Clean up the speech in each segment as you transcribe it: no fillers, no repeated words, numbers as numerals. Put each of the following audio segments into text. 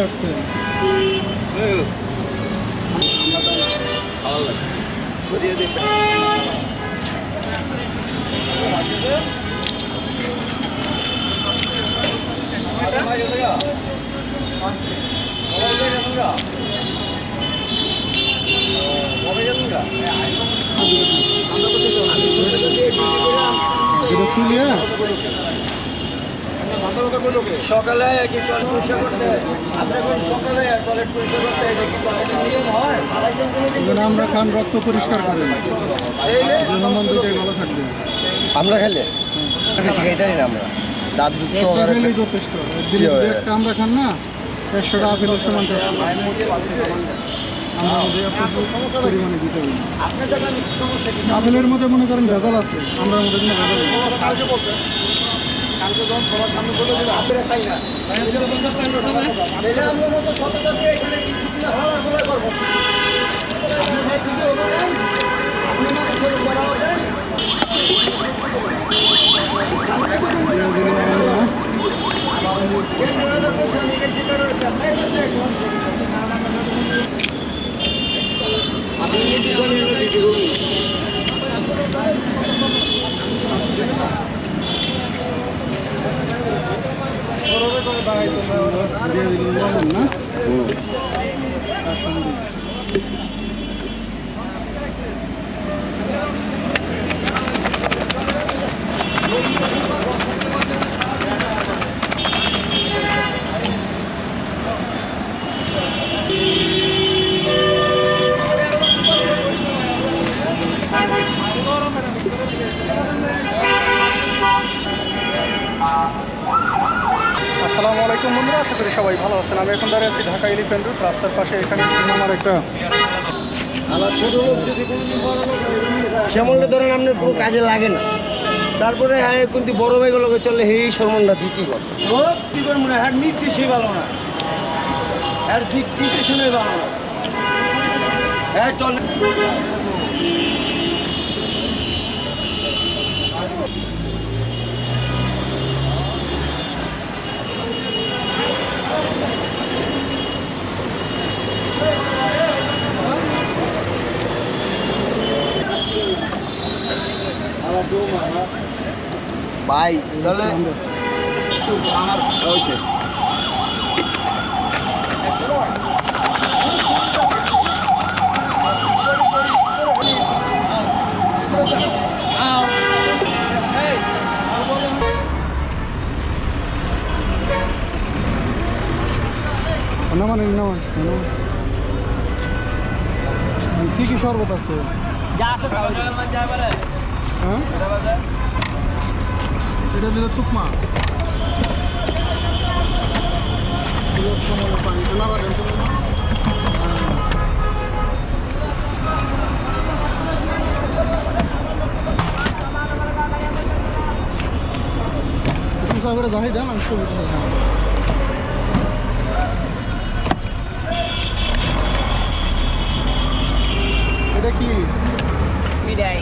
আসছে সকালে আমরা খান রক্ত পরিষ্কার করেন জনমান দুইটাই ভালো থাকবে আমরা খেলে শিখাইতে না আমরা দাঁত দুধ খেলেই যথেষ্ট একটা আমরা খান না 100টা আপেলের সমান পরিমাণে দিতে হবে আপেলের মধ্যে মনে করেন ভেজাল আছে আমরা মধ্যে কোনো ভেজাল নেই আসসালামু আলাইকুম বন্ধুরা, আশা করি সবাই ভালো আছেন। আমি এখন দাঁড়িয়ে আছি ঢাকা এলিফ্যান্ট রোড রাস্তার পাশে। এখানে আমার একটা সেমনটা ধরেন আপনার কোনো কাজে লাগে না, তারপরে হ্যাঁ কিন্তু বড় মেয়েগুলোকে চললে এই সরমনটা দিতে করবে কি করে মনে হয় নির্দেশই ভালো না, আর দিক নির্দেশনই ভালো না। হ্যাঁ চলে ভাই তাহলে আমার হয়েছে কি কি শরবত আছে? হ্যাঁ এটা দিলে টুকমা পানি তো না বাজে করে যাই দেন আমি এটা কি বিদায়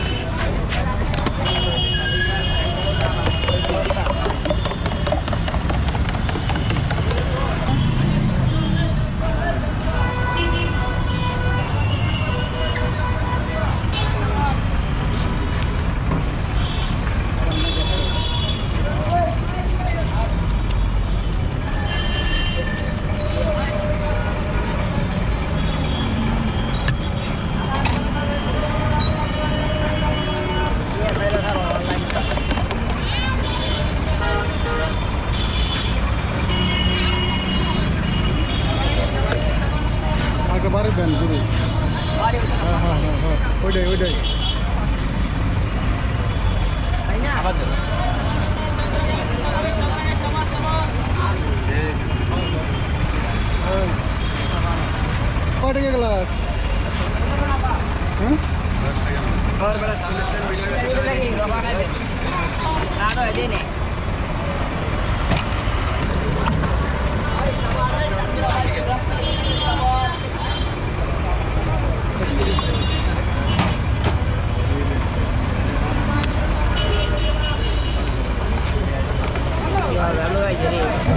বাড়ি দেন ঘুরে হ্যাঁ হ্যাঁ হ্যাঁ হ্যাঁ ওইটাই ওইটাই কয় টাকা গ্লাস? হ্যাঁ Lalu aja deh.